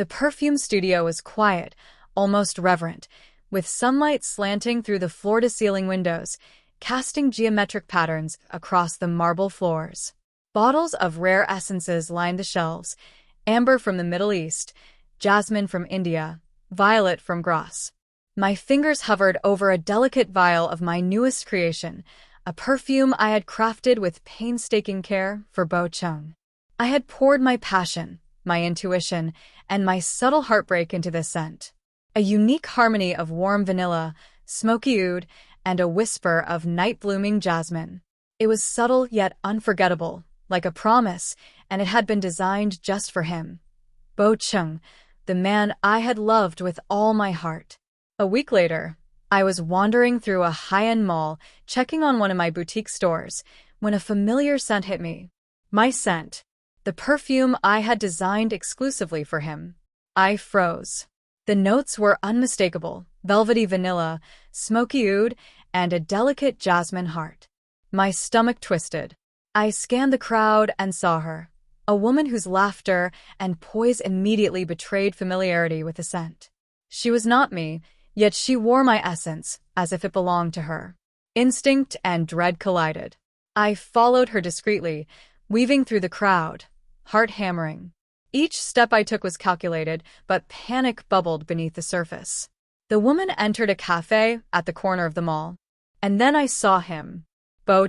The perfume studio was quiet, almost reverent, with sunlight slanting through the floor-to-ceiling windows, casting geometric patterns across the marble floors. Bottles of rare essences lined the shelves: amber from the Middle East, jasmine from India, violet from Grasse. My fingers hovered over a delicate vial of my newest creation, a perfume I had crafted with painstaking care for Cheng. I had poured my passion, my intuition, and my subtle heartbreak into this scent. A unique harmony of warm vanilla, smoky oud, and a whisper of night-blooming jasmine. It was subtle yet unforgettable, like a promise, and it had been designed just for him. Cheng, the man I had loved with all my heart. A week later, I was wandering through a high-end mall, checking on one of my boutique stores, when a familiar scent hit me. My scent. The perfume I had designed exclusively for him. I froze. The notes were unmistakable: velvety vanilla, smoky oud, and a delicate jasmine heart. My stomach twisted. I scanned the crowd and saw her, a woman whose laughter and poise immediately betrayed familiarity with the scent. She was not me, yet she wore my essence as if it belonged to her. Instinct and dread collided. I followed her discreetly, weaving through the crowd, heart hammering. Each step I took was calculated, but panic bubbled beneath the surface. The woman entered a cafe at the corner of the mall. And then I saw him.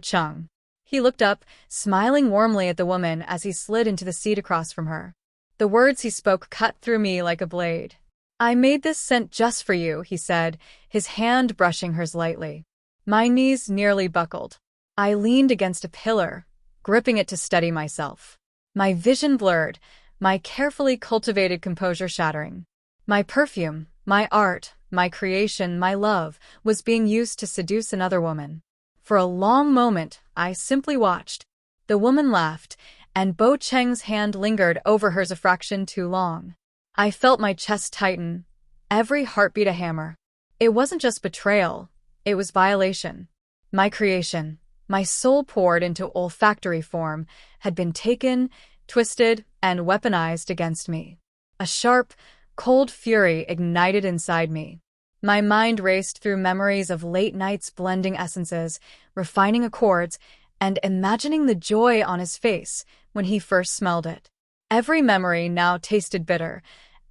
Cheng. He looked up, smiling warmly at the woman as he slid into the seat across from her. The words he spoke cut through me like a blade. "I made this scent just for you," he said, his hand brushing hers lightly. My knees nearly buckled. I leaned against a pillar, gripping it to steady myself. My vision blurred, my carefully cultivated composure shattering. My perfume, my art, my creation, my love, was being used to seduce another woman. For a long moment, I simply watched. The woman laughed, and Cheng's hand lingered over hers a fraction too long. I felt my chest tighten, every heartbeat a hammer. It wasn't just betrayal, it was violation. My creation, my soul poured into olfactory form, had been taken, twisted, and weaponized against me. A sharp, cold fury ignited inside me. My mind raced through memories of late nights blending essences, refining accords, and imagining the joy on his face when he first smelled it. Every memory now tasted bitter,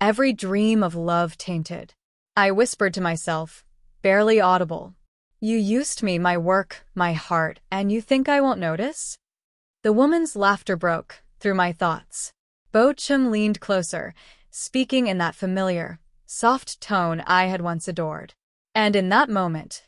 every dream of love tainted. I whispered to myself, barely audible, "You used me, my work, my heart, and you think I won't notice?" The woman's laughter broke through my thoughts. Cheng leaned closer, speaking in that familiar, soft tone I had once adored. And in that moment,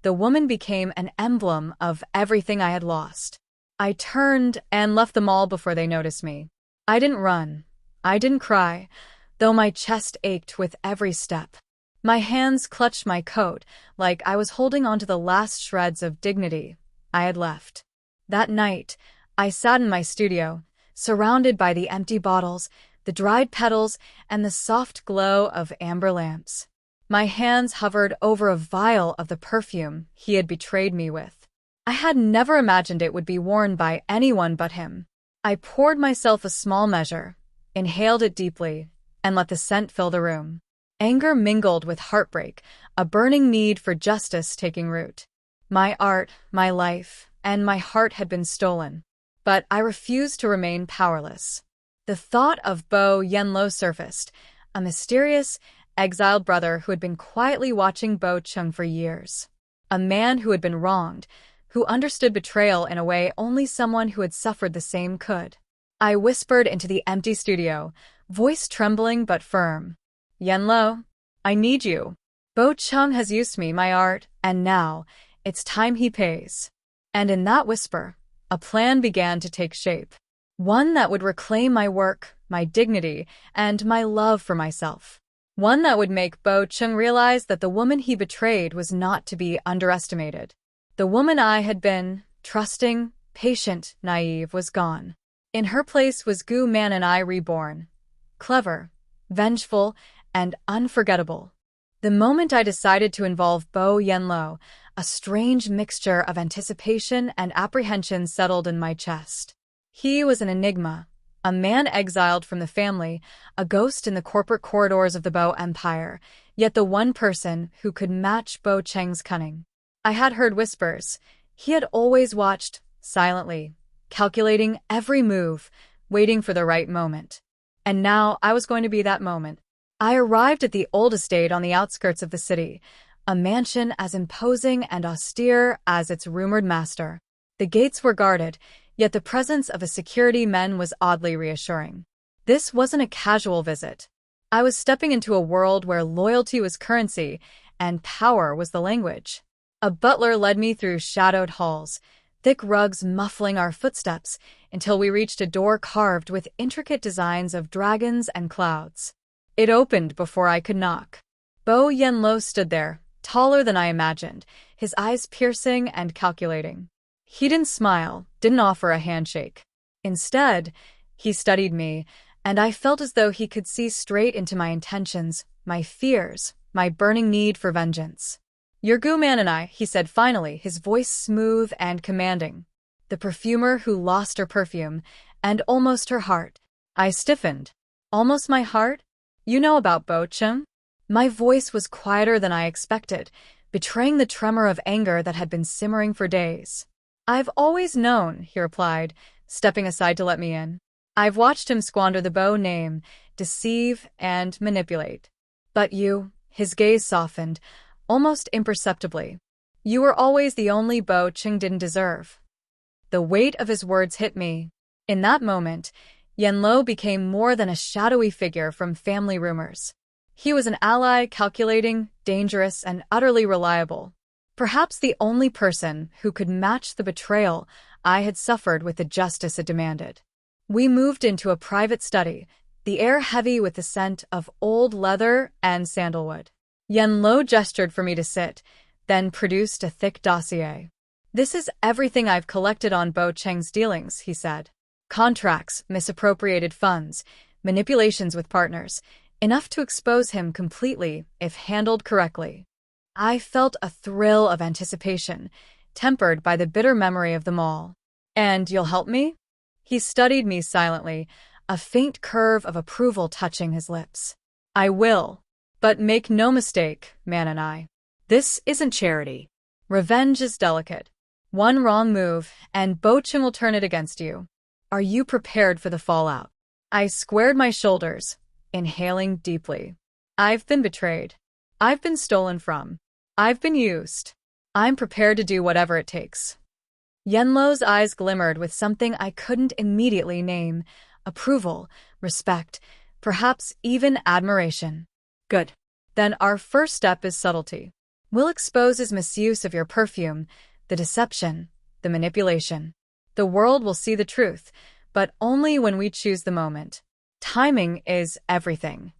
the woman became an emblem of everything I had lost. I turned and left the mall before they noticed me. I didn't run. I didn't cry, though my chest ached with every step. My hands clutched my coat like I was holding onto the last shreds of dignity I had left. That night, I sat in my studio, surrounded by the empty bottles, the dried petals, and the soft glow of amber lamps. My hands hovered over a vial of the perfume he had betrayed me with. I had never imagined it would be worn by anyone but him. I poured myself a small measure, inhaled it deeply, and let the scent fill the room. Anger mingled with heartbreak, a burning need for justice taking root. My art, my life, and my heart had been stolen. But I refused to remain powerless. The thought of Yenlo surfaced, a mysterious, exiled brother who had been quietly watching Cheng for years. A man who had been wronged, who understood betrayal in a way only someone who had suffered the same could. I whispered into the empty studio, voice trembling but firm. "Yenlo, I need you. Cheng has used me, my art, and now, it's time he pays." And in that whisper, a plan began to take shape. One that would reclaim my work, my dignity, and my love for myself. One that would make Cheng realize that the woman he betrayed was not to be underestimated. The woman I had been, trusting, patient, naive, was gone. In her place was Man and I reborn. Clever, vengeful, and unforgettable. The moment I decided to involve Yenlo, a strange mixture of anticipation and apprehension settled in my chest. He was an enigma, A man exiled from the family, a ghost in the corporate corridors of the Bo Empire, yet the one person who could match Bo Cheng's cunning. I had heard whispers. He had always watched, silently, calculating every move, waiting for the right moment. And now I was going to be that moment. I arrived at the old estate on the outskirts of the city, a mansion as imposing and austere as its rumored master. The gates were guarded, yet the presence of a security man was oddly reassuring. This wasn't a casual visit. I was stepping into a world where loyalty was currency and power was the language. A butler led me through shadowed halls, thick rugs muffling our footsteps, until we reached a door carved with intricate designs of dragons and clouds. It opened before I could knock. Bo Yenlo stood there, taller than I imagined, his eyes piercing and calculating. He didn't smile, didn't offer a handshake. Instead, he studied me, and I felt as though he could see straight into my intentions, my fears, my burning need for vengeance. "Your Gu man and I," he said finally, his voice smooth and commanding. "The perfumer who lost her perfume, and almost her heart." I stiffened. "Almost my heart? You know about Bo Cheng?" My voice was quieter than I expected, betraying the tremor of anger that had been simmering for days. "I've always known," he replied, stepping aside to let me in. "I've watched him squander the Bo name, deceive, and manipulate. But you," his gaze softened, almost imperceptibly. "You were always the only Bo Cheng didn't deserve." The weight of his words hit me. In that moment, Yenlo became more than a shadowy figure from family rumors. He was an ally, calculating, dangerous, and utterly reliable. Perhaps the only person who could match the betrayal I had suffered with the justice it demanded. We moved into a private study, the air heavy with the scent of old leather and sandalwood. Yenlo gestured for me to sit, then produced a thick dossier. "This is everything I've collected on Bo Cheng's dealings," he said. "Contracts, misappropriated funds, manipulations with partners, enough to expose him completely if handled correctly." I felt a thrill of anticipation, tempered by the bitter memory of them all. "And you'll help me?" He studied me silently, a faint curve of approval touching his lips. "I will. But make no mistake, man and I. This isn't charity. Revenge is delicate. One wrong move, and Bo Cheng will turn it against you. Are you prepared for the fallout?" I squared my shoulders, inhaling deeply. "I've been betrayed. I've been stolen from. I've been used. I'm prepared to do whatever it takes." Yenlo's eyes glimmered with something I couldn't immediately name: approval, respect, perhaps even admiration. "Good. Then our first step is subtlety. We'll expose his misuse of your perfume, the deception, the manipulation. The world will see the truth, but only when we choose the moment. Timing is everything."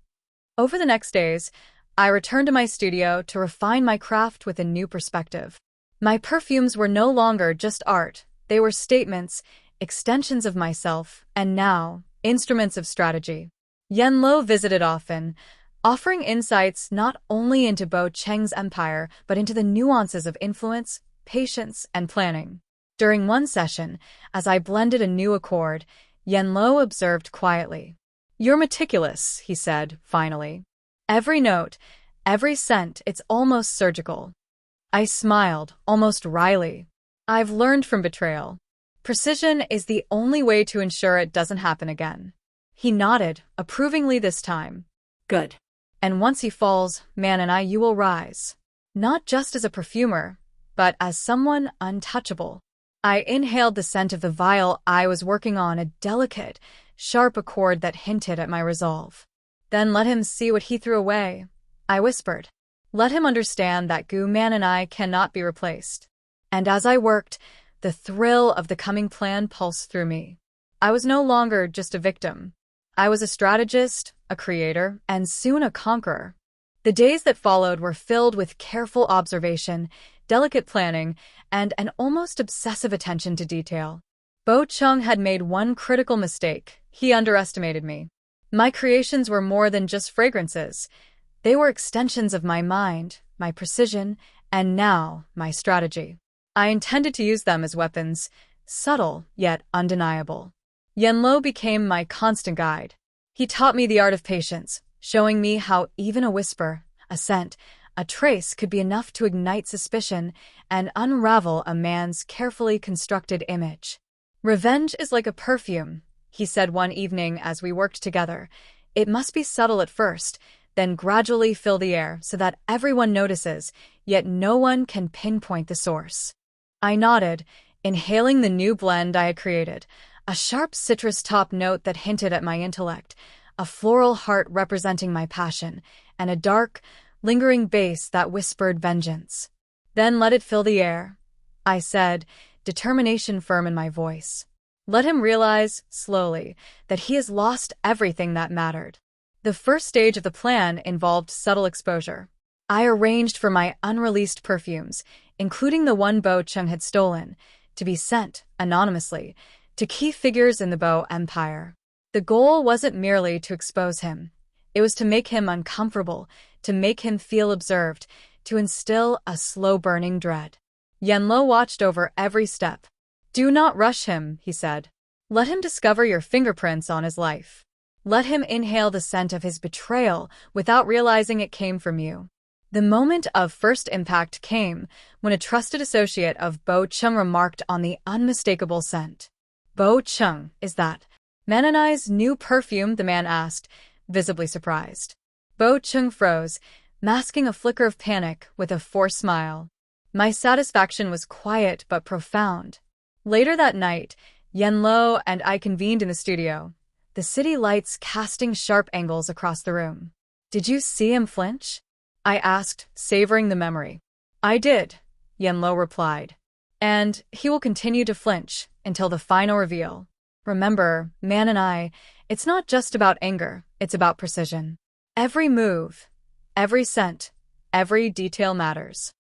Over the next days, I returned to my studio to refine my craft with a new perspective. My perfumes were no longer just art. They were statements, extensions of myself, and now, instruments of strategy. Yenlo visited often, offering insights not only into Bo Cheng's empire, but into the nuances of influence, patience, and planning. During one session, as I blended a new accord, Yenlo observed quietly. "You're meticulous," he said, finally. "Every note, every scent, it's almost surgical." I smiled, almost wryly. "I've learned from betrayal. Precision is the only way to ensure it doesn't happen again." He nodded, approvingly this time. "Good. And once he falls, man and I, you will rise. Not just as a perfumer, but as someone untouchable." I inhaled the scent of the vial I was working on, a delicate, sharp accord that hinted at my resolve. "Then let him see what he threw away," I whispered. "Let him understand that Gu Man and I cannot be replaced." And as I worked, the thrill of the coming plan pulsed through me. I was no longer just a victim. I was a strategist, a creator, and soon a conqueror. The days that followed were filled with careful observation, delicate planning, and an almost obsessive attention to detail. Bo Cheng had made one critical mistake. He underestimated me. My creations were more than just fragrances. They were extensions of my mind, my precision, and now my strategy. I intended to use them as weapons, subtle yet undeniable. Yenlo became my constant guide. He taught me the art of patience, showing me how even a whisper, a scent, a trace could be enough to ignite suspicion and unravel a man's carefully constructed image. Revenge is like a perfume, he said one evening as we worked together. It must be subtle at first, then gradually fill the air so that everyone notices, yet no one can pinpoint the source. I nodded, inhaling the new blend I had created, a sharp citrus top note that hinted at my intellect, a floral heart representing my passion, and a dark, lingering bass that whispered vengeance. Then let it fill the air, I said, determination firm in my voice. Let him realize, slowly, that he has lost everything that mattered. The first stage of the plan involved subtle exposure. I arranged for my unreleased perfumes, including the one Cheng had stolen, to be sent, anonymously, to key figures in the Bo Empire. The goal wasn't merely to expose him. It was to make him uncomfortable, to make him feel observed, to instill a slow-burning dread. Yenlo watched over every step. Do not rush him, he said. Let him discover your fingerprints on his life. Let him inhale the scent of his betrayal without realizing it came from you. The moment of first impact came when a trusted associate of Cheng remarked on the unmistakable scent. Cheng, is that Mananai's new perfume? The man asked, visibly surprised. Cheng froze, masking a flicker of panic with a forced smile. My satisfaction was quiet but profound. Later that night, Yenlo and I convened in the studio, the city lights casting sharp angles across the room. Did you see him flinch? I asked, savoring the memory. I did, Yenlo replied. And he will continue to flinch until the final reveal. Remember, Man and I, it's not just about anger, it's about precision. Every move, every scent, every detail matters.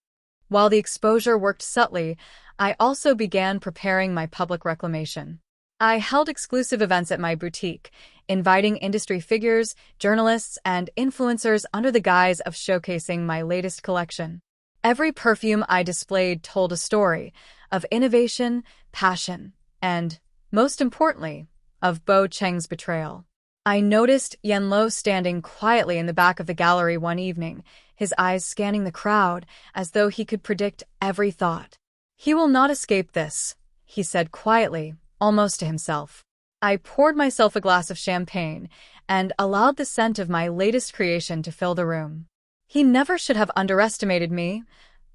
While the exposure worked subtly, I also began preparing my public reclamation. I held exclusive events at my boutique, inviting industry figures, journalists, and influencers under the guise of showcasing my latest collection. Every perfume I displayed told a story of innovation, passion, and, most importantly, of Cheng's betrayal. I noticed Yenlo standing quietly in the back of the gallery one evening, his eyes scanning the crowd as though he could predict every thought. He will not escape this, he said quietly, almost to himself. I poured myself a glass of champagne and allowed the scent of my latest creation to fill the room. He never should have underestimated me,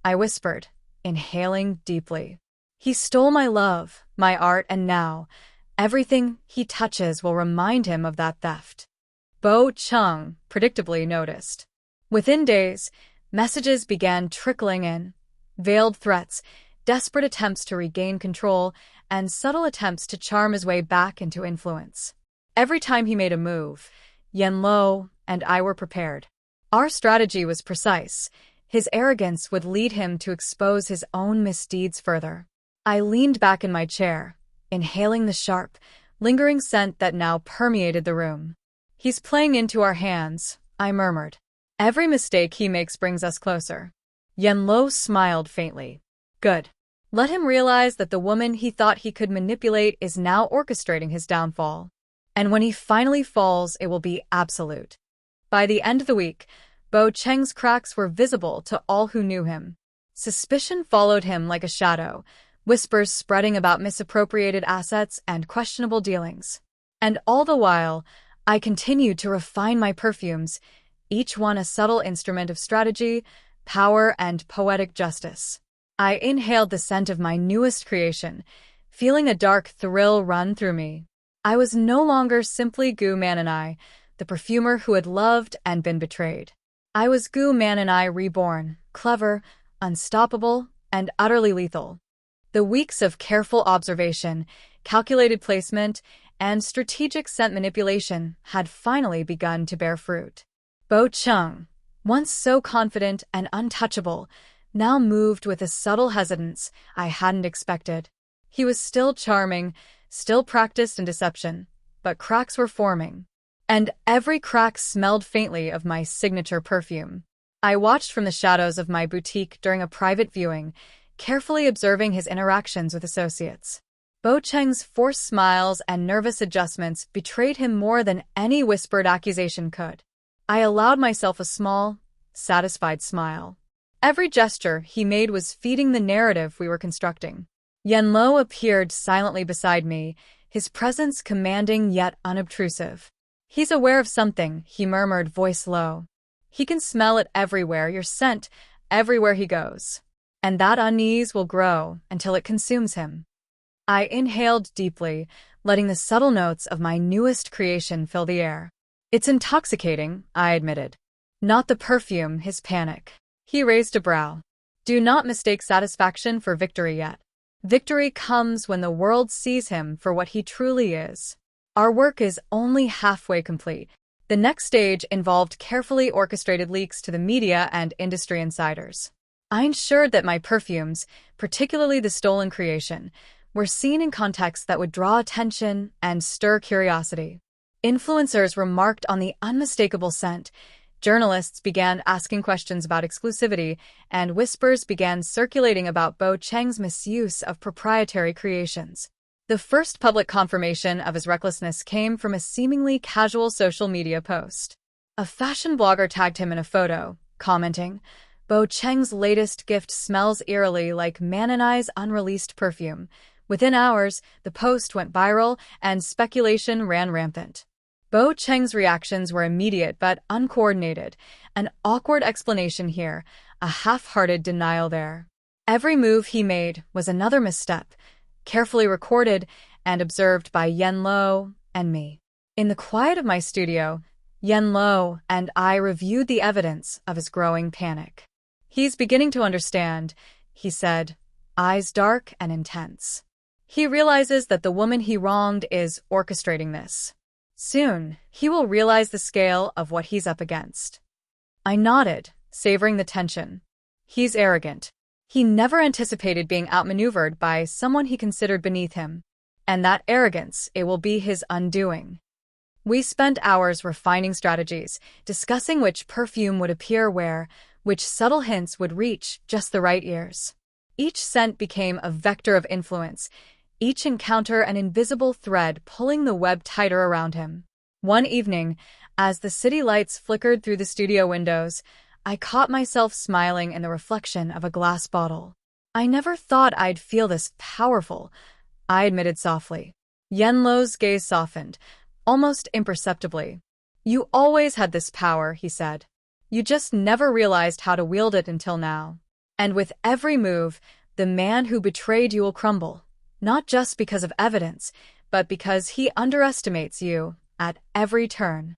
I whispered, inhaling deeply. He stole my love, my art, and now, everything he touches will remind him of that theft. Cheng predictably noticed. Within days, messages began trickling in, veiled threats, desperate attempts to regain control, and subtle attempts to charm his way back into influence. Every time he made a move, Yenlo and I were prepared. Our strategy was precise. His arrogance would lead him to expose his own misdeeds further. I leaned back in my chair, inhaling the sharp, lingering scent that now permeated the room. He's playing into our hands, I murmured. Every mistake he makes brings us closer. Yenlo smiled faintly. Good. Let him realize that the woman he thought he could manipulate is now orchestrating his downfall. And when he finally falls, it will be absolute. By the end of the week, Cheng's cracks were visible to all who knew him. Suspicion followed him like a shadow, whispers spreading about misappropriated assets and questionable dealings. And all the while, I continued to refine my perfumes, each one a subtle instrument of strategy, power, and poetic justice. I inhaled the scent of my newest creation, feeling a dark thrill run through me. I was no longer simply Gu Mananai, the perfumer who had loved and been betrayed. I was Gu Mananai reborn, clever, unstoppable, and utterly lethal. The weeks of careful observation, calculated placement, and strategic scent manipulation had finally begun to bear fruit. Cheng, once so confident and untouchable, now moved with a subtle hesitance I hadn't expected. He was still charming, still practiced in deception, but cracks were forming. And every crack smelled faintly of my signature perfume. I watched from the shadows of my boutique during a private viewing, carefully observing his interactions with associates. Bo Cheng's forced smiles and nervous adjustments betrayed him more than any whispered accusation could. I allowed myself a small, satisfied smile. Every gesture he made was feeding the narrative we were constructing. Yanlo appeared silently beside me, his presence commanding yet unobtrusive. "He's aware of something," he murmured, voice low. "He can smell it everywhere, your scent, everywhere he goes. And that unease will grow until it consumes him." I inhaled deeply, letting the subtle notes of my newest creation fill the air. "It's intoxicating," I admitted. "Not the perfume, his panic." He raised a brow. "Do not mistake satisfaction for victory yet. Victory comes when the world sees him for what he truly is. Our work is only halfway complete. The next stage involved carefully orchestrated leaks to the media and industry insiders. I ensured that my perfumes, particularly the stolen creation, were seen in contexts that would draw attention and stir curiosity. Influencers remarked on the unmistakable scent. Journalists began asking questions about exclusivity, and whispers began circulating about Bo Cheng's misuse of proprietary creations. The first public confirmation of his recklessness came from a seemingly casual social media post. A fashion blogger tagged him in a photo, commenting, "Bo Cheng's latest gift smells eerily like Mananai's unreleased perfume." Within hours, the post went viral, and speculation ran rampant. Bo Cheng's reactions were immediate but uncoordinated, an awkward explanation here, a half-hearted denial there. Every move he made was another misstep, carefully recorded and observed by Yanlo and me. In the quiet of my studio, Yanlo and I reviewed the evidence of his growing panic. "He's beginning to understand," he said, eyes dark and intense. "He realizes that the woman he wronged is orchestrating this. Soon, he will realize the scale of what he's up against." I nodded, savoring the tension. He's arrogant. He never anticipated being outmaneuvered by someone he considered beneath him. And that arrogance, it will be his undoing. We spent hours refining strategies, discussing which perfume would appear where, which subtle hints would reach just the right ears. Each scent became a vector of influence, each encounter an invisible thread pulling the web tighter around him. One evening, as the city lights flickered through the studio windows, I caught myself smiling in the reflection of a glass bottle. "I never thought I'd feel this powerful," I admitted softly. Yanlo's gaze softened, almost imperceptibly. "You always had this power," he said. "You just never realized how to wield it until now. And with every move, the man who betrayed you will crumble. Not just because of evidence, but because he underestimates you at every turn."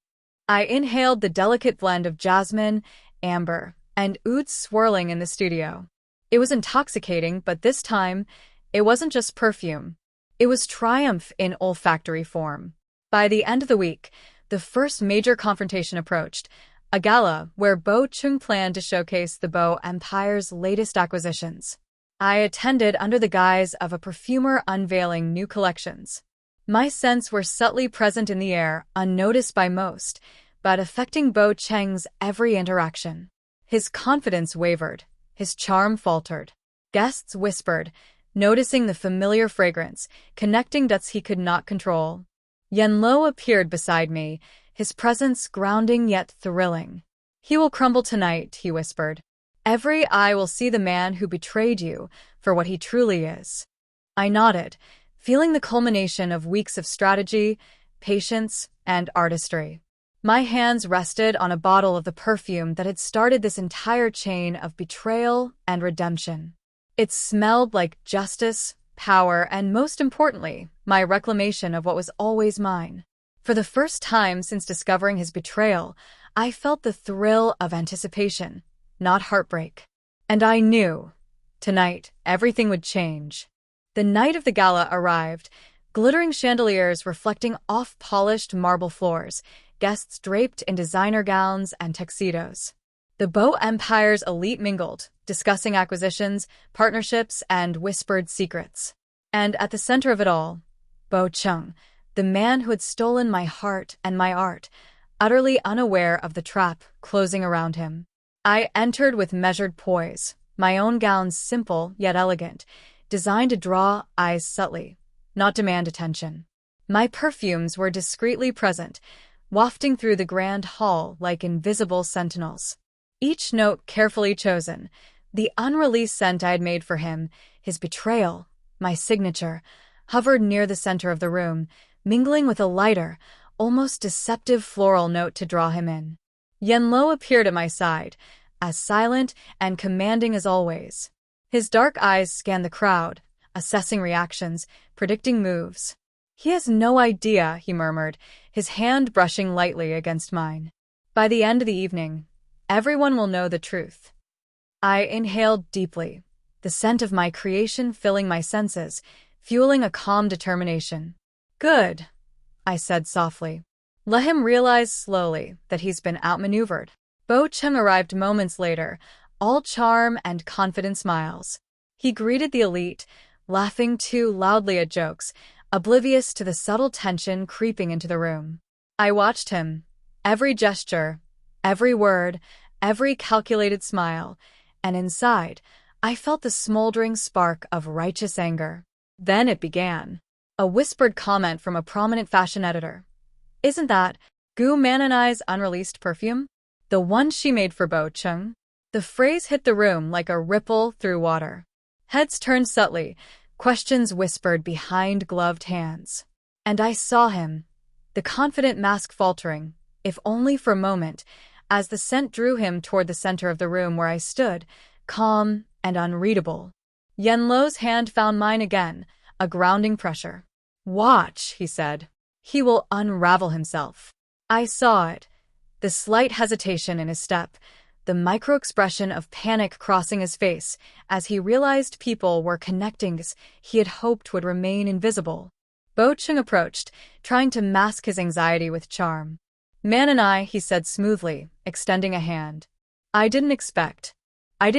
I inhaled the delicate blend of jasmine, amber, and oud swirling in the studio. It was intoxicating, but this time, it wasn't just perfume. It was triumph in olfactory form. By the end of the week, the first major confrontation approached, a gala where Bo Cheng planned to showcase the Bo Empire's latest acquisitions. I attended under the guise of a perfumer unveiling new collections. My scents were subtly present in the air, unnoticed by most, but affecting Bo Cheng's every interaction. His confidence wavered, his charm faltered. Guests whispered, noticing the familiar fragrance, connecting dots he could not control. Yanlo appeared beside me, his presence grounding yet thrilling. "He will crumble tonight," he whispered. "Every eye will see the man who betrayed you for what he truly is." I nodded, feeling the culmination of weeks of strategy, patience, and artistry. My hands rested on a bottle of the perfume that had started this entire chain of betrayal and redemption. It smelled like justice, power, and most importantly, my reclamation of what was always mine. For the first time since discovering his betrayal, I felt the thrill of anticipation, not heartbreak. And I knew, tonight, everything would change. The night of the gala arrived, glittering chandeliers reflecting off-polished marble floors, guests draped in designer gowns and tuxedos. The Bo Empire's elite mingled, discussing acquisitions, partnerships, and whispered secrets. And at the center of it all, Bo Cheng, the man who had stolen my heart and my art, utterly unaware of the trap closing around him. I entered with measured poise, my own gowns simple yet elegant, designed to draw eyes subtly, not demand attention. My perfumes were discreetly present, wafting through the grand hall like invisible sentinels. Each note carefully chosen, the unreleased scent I had made for him, his betrayal, my signature, hovered near the center of the room, mingling with a lighter, almost deceptive floral note to draw him in. Yenlo appeared at my side, as silent and commanding as always. His dark eyes scanned the crowd, assessing reactions, predicting moves. "He has no idea," he murmured, his hand brushing lightly against mine. "By the end of the evening, everyone will know the truth." I inhaled deeply, the scent of my creation filling my senses, fueling a calm determination. "Good," I said softly. "Let him realize slowly that he's been outmaneuvered." Cheng arrived moments later, all charm and confident smiles. He greeted the elite, laughing too loudly at jokes, oblivious to the subtle tension creeping into the room. I watched him, every gesture, every word, every calculated smile, and inside, I felt the smoldering spark of righteous anger. Then it began. A whispered comment from a prominent fashion editor. "Isn't that Gu Mananai's unreleased perfume? The one she made for Cheng?" The phrase hit the room like a ripple through water. Heads turned subtly, questions whispered behind gloved hands. And I saw him, the confident mask faltering, if only for a moment, as the scent drew him toward the center of the room where I stood, calm and unreadable. Yenlo's hand found mine again, a grounding pressure. "Watch," he said. "He will unravel himself." I saw it, the slight hesitation in his step, the micro-expression of panic crossing his face as he realized people were connecting he had hoped would remain invisible. Cheng approached, trying to mask his anxiety with charm. "Man and I," he said smoothly, extending a hand. I didn't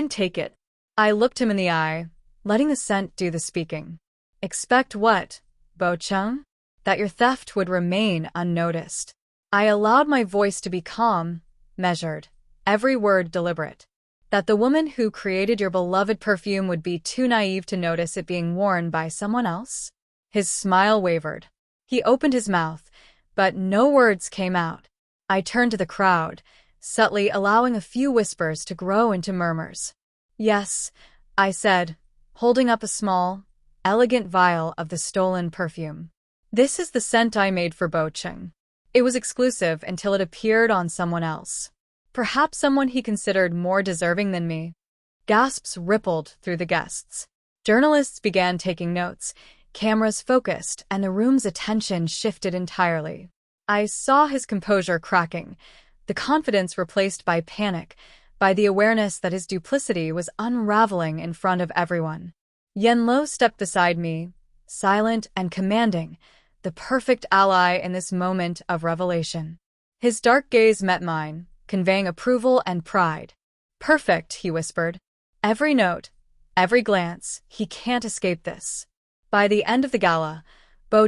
take it. I looked him in the eye, letting the scent do the speaking. "Expect what, Cheng? That your theft would remain unnoticed." I allowed my voice to be calm, measured, every word deliberate. "That the woman who created your beloved perfume would be too naive to notice it being worn by someone else?" His smile wavered. He opened his mouth, but no words came out. I turned to the crowd, subtly allowing a few whispers to grow into murmurs. "Yes," I said, holding up a small, elegant vial of the stolen perfume. "This is the scent I made for Cheng. It was exclusive until it appeared on someone else. Perhaps someone he considered more deserving than me." Gasps rippled through the guests. Journalists began taking notes, cameras focused, and the room's attention shifted entirely. I saw his composure cracking, the confidence replaced by panic, by the awareness that his duplicity was unraveling in front of everyone. Yenlo stepped beside me, silent and commanding, the perfect ally in this moment of revelation. His dark gaze met mine, conveying approval and pride. "Perfect," he whispered. "Every note, every glance, he can't escape this." By the end of the gala,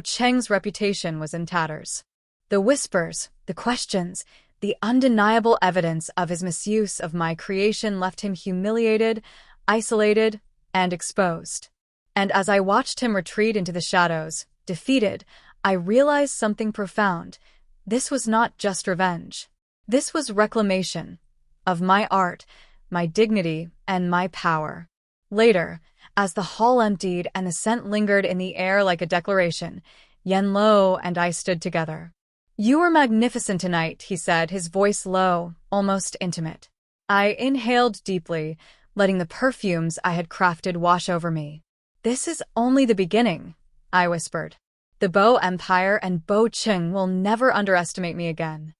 Cheng's reputation was in tatters. The whispers, the questions, the undeniable evidence of his misuse of my creation left him humiliated, isolated, and exposed. And as I watched him retreat into the shadows, defeated, I realized something profound. This was not just revenge. This was reclamation of my art, my dignity, and my power. Later, as the hall emptied and the scent lingered in the air like a declaration, Yenlo and I stood together. "You were magnificent tonight," he said, his voice low, almost intimate. I inhaled deeply, letting the perfumes I had crafted wash over me. "This is only the beginning," I whispered. "The Empire and Cheng will never underestimate me again."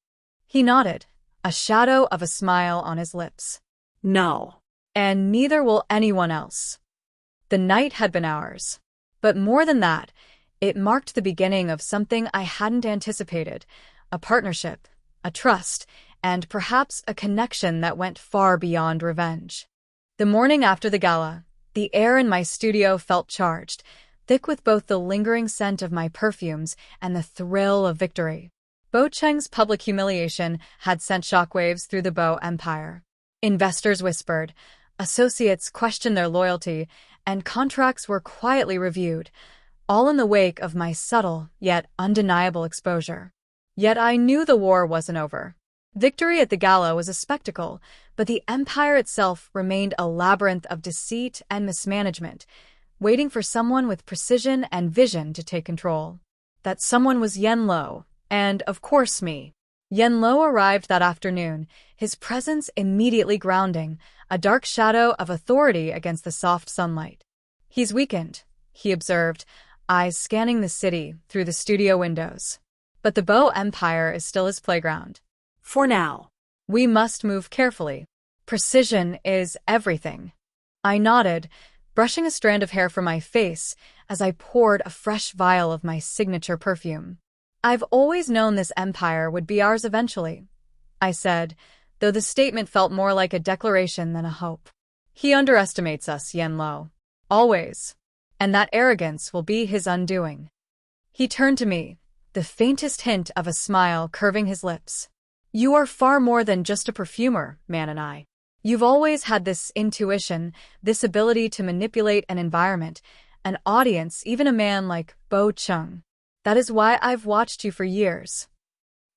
He nodded, a shadow of a smile on his lips. "No. And neither will anyone else." The night had been ours. But more than that, it marked the beginning of something I hadn't anticipated, a partnership, a trust, and perhaps a connection that went far beyond revenge. The morning after the gala, the air in my studio felt charged, thick with both the lingering scent of my perfumes and the thrill of victory. Cheng's public humiliation had sent shockwaves through the Empire. Investors whispered, associates questioned their loyalty, and contracts were quietly reviewed. all in the wake of my subtle yet undeniable exposure. Yet I knew the war wasn't over. Victory at the gala was a spectacle, but the empire itself remained a labyrinth of deceit and mismanagement, waiting for someone with precision and vision to take control. That someone was Yen Lo, and, of course, me. Yen Lo arrived that afternoon, his presence immediately grounding, a dark shadow of authority against the soft sunlight. "He's weakened," he observed, eyes scanning the city through the studio windows. "But the Bow Empire is still his playground. For now. We must move carefully. Precision is everything." I nodded, brushing a strand of hair from my face as I poured a fresh vial of my signature perfume. "I've always known this empire would be ours eventually," I said, though the statement felt more like a declaration than a hope. "He underestimates us, Yen Lo. Always. And that arrogance will be his undoing." He turned to me, the faintest hint of a smile curving his lips. "You are far more than just a perfumer, Man and I. You've always had this intuition, this ability to manipulate an environment, an audience, even a man like Bo Cheng. That is why I've watched you for years."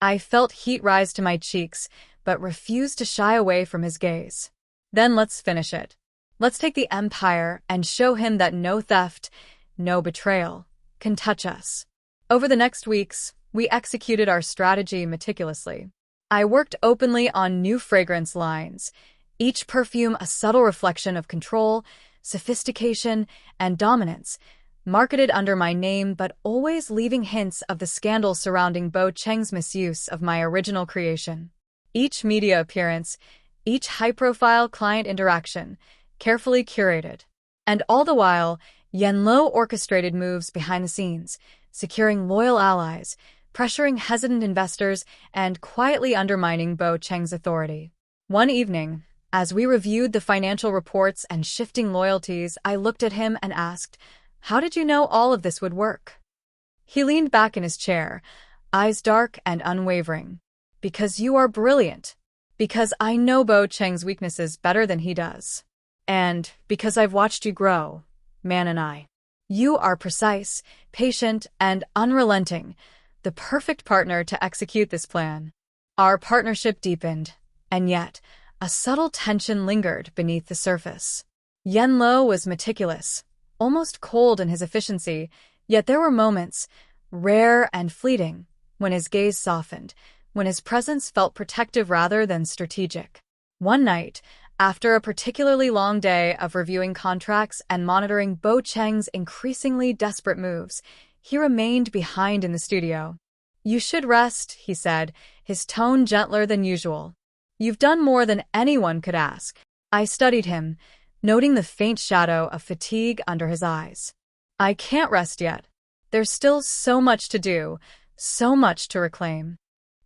I felt heat rise to my cheeks, but refused to shy away from his gaze. "Then let's finish it. Let's take the empire and show him that no theft, no betrayal, can touch us." Over the next weeks, we executed our strategy meticulously. I worked openly on new fragrance lines, each perfume a subtle reflection of control, sophistication, and dominance, marketed under my name but always leaving hints of the scandal surrounding Bo Cheng's misuse of my original creation. Each media appearance, each high-profile client interaction, carefully curated. And all the while, Yen Lo orchestrated moves behind the scenes, securing loyal allies, pressuring hesitant investors, and quietly undermining Bo Cheng's authority. One evening, as we reviewed the financial reports and shifting loyalties, I looked at him and asked, "How did you know all of this would work?" He leaned back in his chair, eyes dark and unwavering. "Because you are brilliant. Because I know Bo Cheng's weaknesses better than he does. And because I've watched you grow, Man and I. You are precise, patient, and unrelenting, the perfect partner to execute this plan." Our partnership deepened, and yet, a subtle tension lingered beneath the surface. Yen Lo was meticulous, almost cold in his efficiency, yet there were moments, rare and fleeting, when his gaze softened, when his presence felt protective rather than strategic. One night, after a particularly long day of reviewing contracts and monitoring Bo Cheng's increasingly desperate moves, he remained behind in the studio. "You should rest," he said, his tone gentler than usual. "You've done more than anyone could ask." I studied him, noting the faint shadow of fatigue under his eyes. "I can't rest yet. There's still so much to do, so much to reclaim."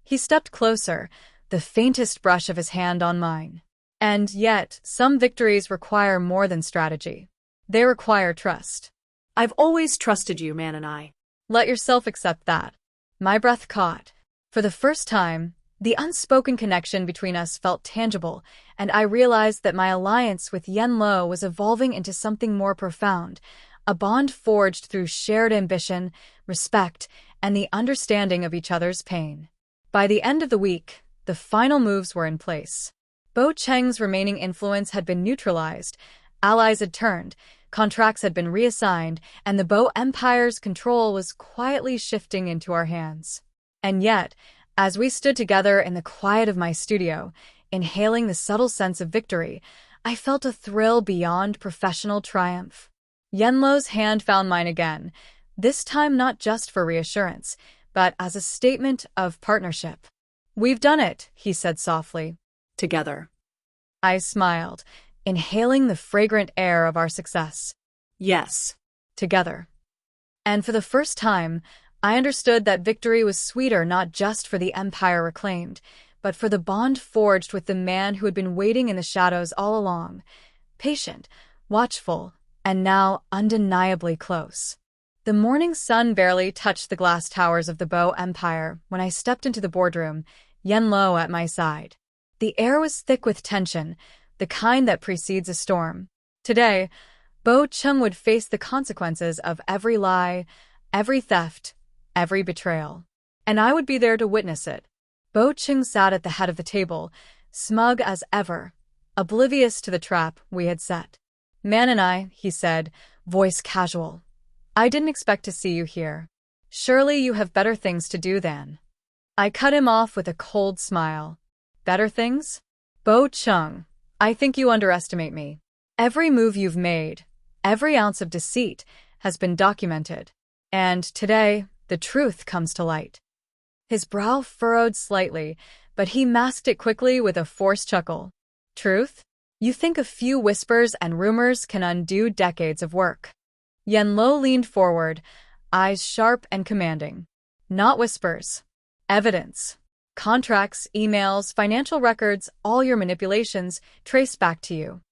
He stepped closer, the faintest brush of his hand on mine. "And yet, some victories require more than strategy. They require trust." "I've always trusted you, Man and I." "Let yourself accept that." My breath caught. For the first time, the unspoken connection between us felt tangible, and I realized that my alliance with Yen Lo was evolving into something more profound, a bond forged through shared ambition, respect, and the understanding of each other's pain. By the end of the week, the final moves were in place. Bo Cheng's remaining influence had been neutralized, allies had turned, contracts had been reassigned, and the Bo Empire's control was quietly shifting into our hands. And yet, as we stood together in the quiet of my studio, inhaling the subtle sense of victory, I felt a thrill beyond professional triumph. Yen Lo's hand found mine again, this time not just for reassurance, but as a statement of partnership. "We've done it," he said softly. "Together." I smiled, inhaling the fragrant air of our success. "Yes." Together. And for the first time, I understood that victory was sweeter not just for the empire reclaimed, but for the bond forged with the man who had been waiting in the shadows all along, patient, watchful, and now undeniably close. The morning sun barely touched the glass towers of the Bo Empire when I stepped into the boardroom, Yen Lo at my side. The air was thick with tension, the kind that precedes a storm. Today, Cheng would face the consequences of every lie, every theft, every betrayal. And I would be there to witness it. Cheng sat at the head of the table, smug as ever, oblivious to the trap we had set. Man and I, he said, voice casual. I didn't expect to see you here. Surely you have better things to do than. I cut him off with a cold smile. Better things? Cheng, I think you underestimate me. Every move you've made, every ounce of deceit, has been documented. And today, the truth comes to light. His brow furrowed slightly, but he masked it quickly with a forced chuckle. Truth? You think a few whispers and rumors can undo decades of work? Yanlo leaned forward, eyes sharp and commanding. Not whispers. Evidence. Contracts, emails, financial records, all your manipulations traced back to you.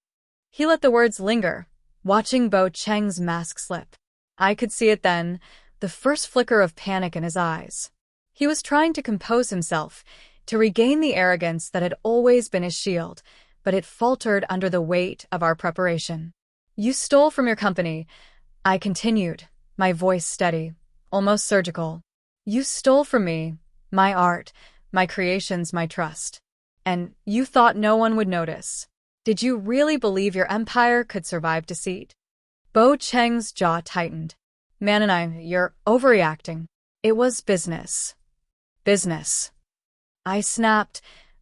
He let the words linger, watching Cheng's mask slip. I could see it then, the first flicker of panic in his eyes. He was trying to compose himself, to regain the arrogance that had always been his shield, but it faltered under the weight of our preparation. You stole from your company, I continued, my voice steady, almost surgical. You stole from me, my art, my creations, my trust. And you thought no one would notice. Did you really believe your empire could survive deceit? Cheng's jaw tightened. Man and I, you're overreacting. It was business. Business. I snapped,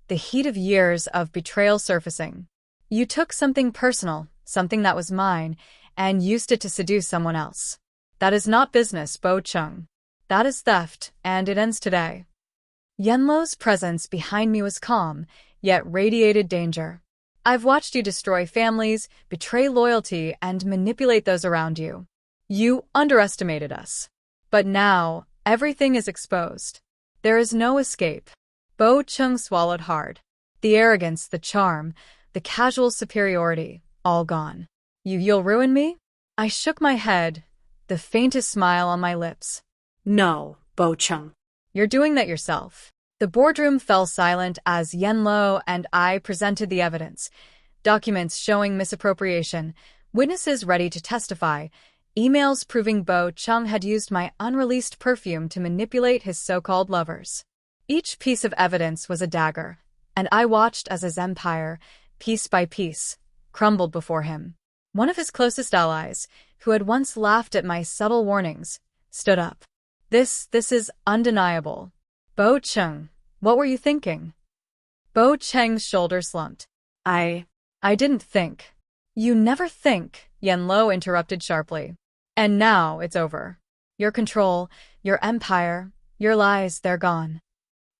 the heat of years of betrayal surfacing. You took something personal, something that was mine, and used it to seduce someone else. That is not business, Cheng. That is theft, and it ends today. Yanlo's presence behind me was calm, yet radiated danger. I've watched you destroy families, betray loyalty, and manipulate those around you. You underestimated us. But now, everything is exposed. There is no escape. Cheng swallowed hard. The arrogance, the charm, the casual superiority, all gone. You'll ruin me? I shook my head, the faintest smile on my lips. No, Cheng. You're doing that yourself. The boardroom fell silent as Yanlo and I presented the evidence. Documents showing misappropriation, witnesses ready to testify, emails proving Cheng had used my unreleased perfume to manipulate his so-called lovers. Each piece of evidence was a dagger, and I watched as his empire, piece by piece, crumbled before him. One of his closest allies, who had once laughed at my subtle warnings, stood up. This is undeniable. Cheng, what were you thinking? Cheng's shoulders slumped. I didn't think. You never think, Yanlo interrupted sharply. And now it's over. Your control, your empire, your lies, they're gone.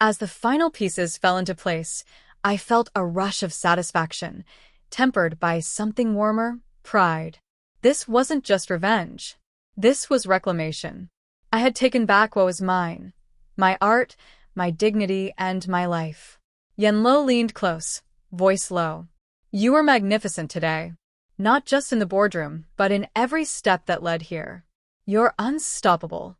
As the final pieces fell into place, I felt a rush of satisfaction, tempered by something warmer, pride. This wasn't just revenge. This was reclamation. I had taken back what was mine. My art, my dignity, and my life. Yanlo leaned close, voice low. You were magnificent today. Not just in the boardroom, but in every step that led here. You're unstoppable.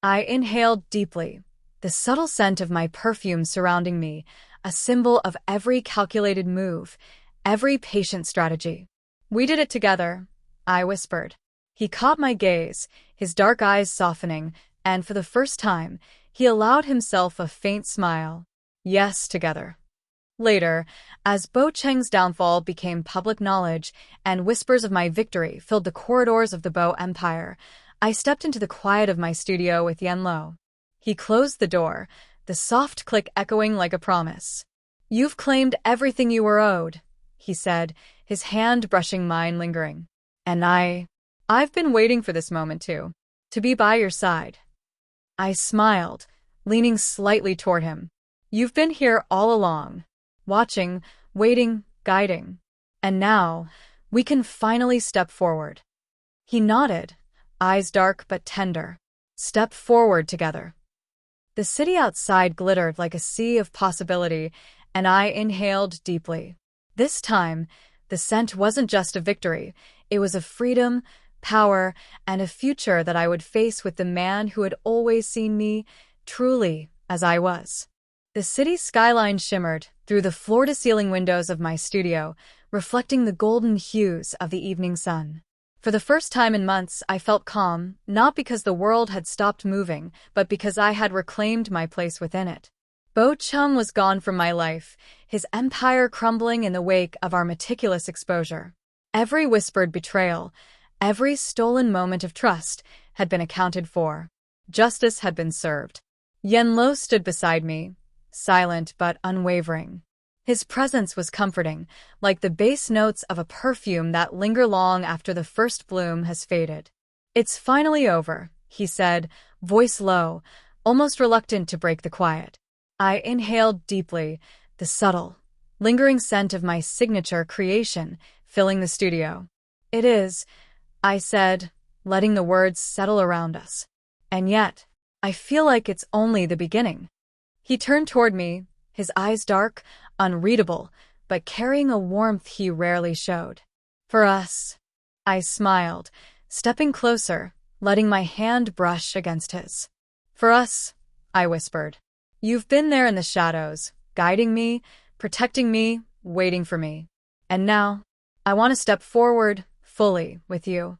I inhaled deeply, the subtle scent of my perfume surrounding me, a symbol of every calculated move, every patient strategy. We did it together, I whispered. He caught my gaze, his dark eyes softening, and for the first time, he allowed himself a faint smile. Yes, together. Later, as Cheng's downfall became public knowledge and whispers of my victory filled the corridors of the Empire, I stepped into the quiet of my studio with Yanlo. He closed the door, the soft click echoing like a promise. You've claimed everything you were owed, he said, his hand brushing mine lingering. And I've been waiting for this moment too, to be by your side. I smiled, leaning slightly toward him. You've been here all along, watching, waiting, guiding. And now, we can finally step forward. He nodded, eyes dark but tender. Step forward together. The city outside glittered like a sea of possibility, and I inhaled deeply. This time, the scent wasn't just of victory, it was of freedom, power, and a future that I would face with the man who had always seen me, truly, as I was. The city's skyline shimmered through the floor-to-ceiling windows of my studio, reflecting the golden hues of the evening sun. For the first time in months, I felt calm, not because the world had stopped moving, but because I had reclaimed my place within it. Cheng was gone from my life, his empire crumbling in the wake of our meticulous exposure. Every whispered betrayal, every stolen moment of trust had been accounted for. Justice had been served. Lo stood beside me, silent but unwavering. His presence was comforting, like the bass notes of a perfume that linger long after the first bloom has faded. "It's finally over," he said, voice low, almost reluctant to break the quiet. I inhaled deeply, the subtle, lingering scent of my signature creation filling the studio. "It is," I said, letting the words settle around us. "And yet, I feel like it's only the beginning." He turned toward me, his eyes dark, unreadable, but carrying a warmth he rarely showed. "For us," I smiled, stepping closer, letting my hand brush against his. "For us," I whispered. "You've been there in the shadows, guiding me, protecting me, waiting for me. And now, I want to step forward, fully, with you."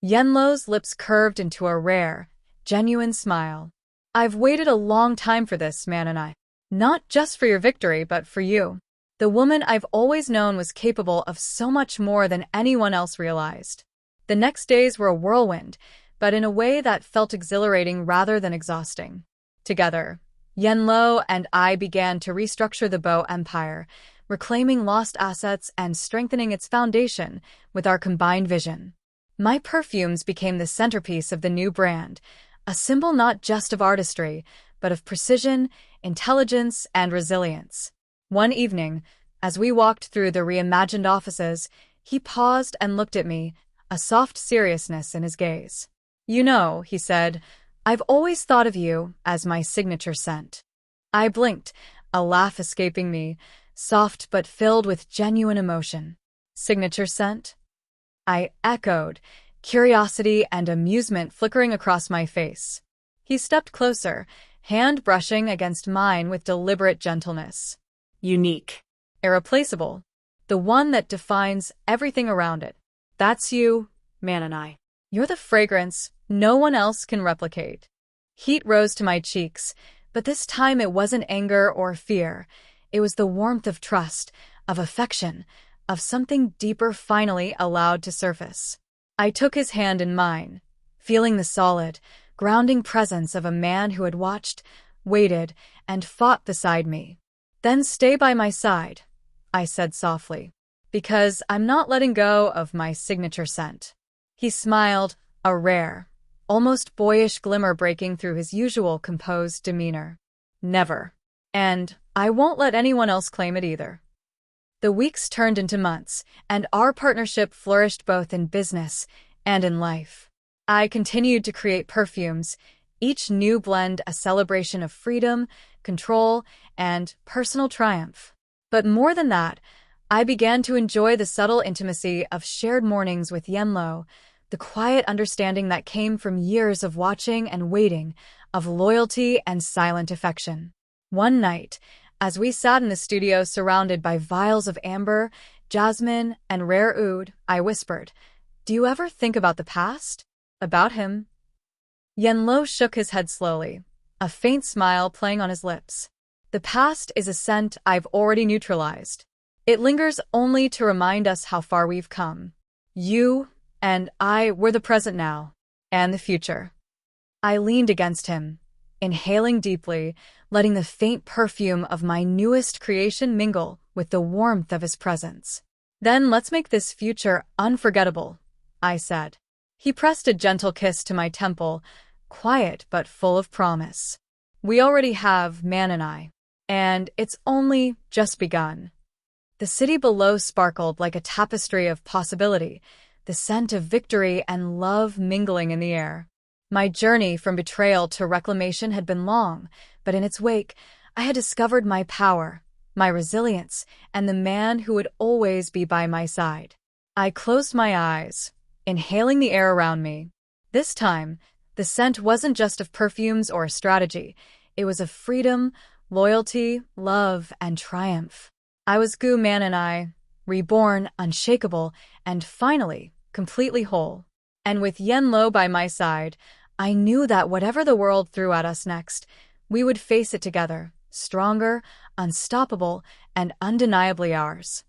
Yenlo's lips curved into a rare, genuine smile. "I've waited a long time for this, man and I. Not just for your victory, but for you." The woman I've always known was capable of so much more than anyone else realized. The next days were a whirlwind, but in a way that felt exhilarating rather than exhausting. Together, Yenlo and I began to restructure the Bo Empire, reclaiming lost assets and strengthening its foundation with our combined vision. My perfumes became the centerpiece of the new brand, a symbol not just of artistry, but of precision, intelligence, and resilience. One evening, as we walked through the reimagined offices, he paused and looked at me, a soft seriousness in his gaze. "You know," he said, "I've always thought of you as my signature scent." I blinked, a laugh escaping me, soft but filled with genuine emotion. "Signature scent?" I echoed, curiosity and amusement flickering across my face. He stepped closer, hand brushing against mine with deliberate gentleness. Unique. "Irreplaceable. The one that defines everything around it. That's you, Man and I. You're the fragrance no one else can replicate." Heat rose to my cheeks, but this time it wasn't anger or fear. It was the warmth of trust, of affection, of something deeper finally allowed to surface. I took his hand in mine, feeling the solid, grounding presence of a man who had watched, waited, and fought beside me. "Then stay by my side," I said softly, "because I'm not letting go of my signature scent." He smiled, a rare, almost boyish glimmer breaking through his usual composed demeanor. "Never. And I won't let anyone else claim it either." The weeks turned into months, and our partnership flourished both in business and in life. I continued to create perfumes, each new blend a celebration of freedom, control, and personal triumph. But more than that, I began to enjoy the subtle intimacy of shared mornings with Yenlo, the quiet understanding that came from years of watching and waiting, of loyalty and silent affection. One night, as we sat in the studio surrounded by vials of amber, jasmine, and rare oud, I whispered, "Do you ever think about the past? About him?" Yenlo shook his head slowly, a faint smile playing on his lips. "The past is a scent I've already neutralized. It lingers only to remind us how far we've come. You and I were the present now, and the future." I leaned against him, inhaling deeply, letting the faint perfume of my newest creation mingle with the warmth of his presence. "Then let's make this future unforgettable," I said. He pressed a gentle kiss to my temple, quiet but full of promise. "We already have, man and I, and it's only just begun." The city below sparkled like a tapestry of possibility, the scent of victory and love mingling in the air. My journey from betrayal to reclamation had been long, but in its wake, I had discovered my power, my resilience, and the man who would always be by my side. I closed my eyes, inhaling the air around me. This time, the scent wasn't just of perfumes or strategy. It was of freedom, loyalty, love, and triumph. I was man and I, reborn, unshakable, and finally, completely whole. And with Yenlo by my side, I knew that whatever the world threw at us next, we would face it together, stronger, unstoppable, and undeniably ours.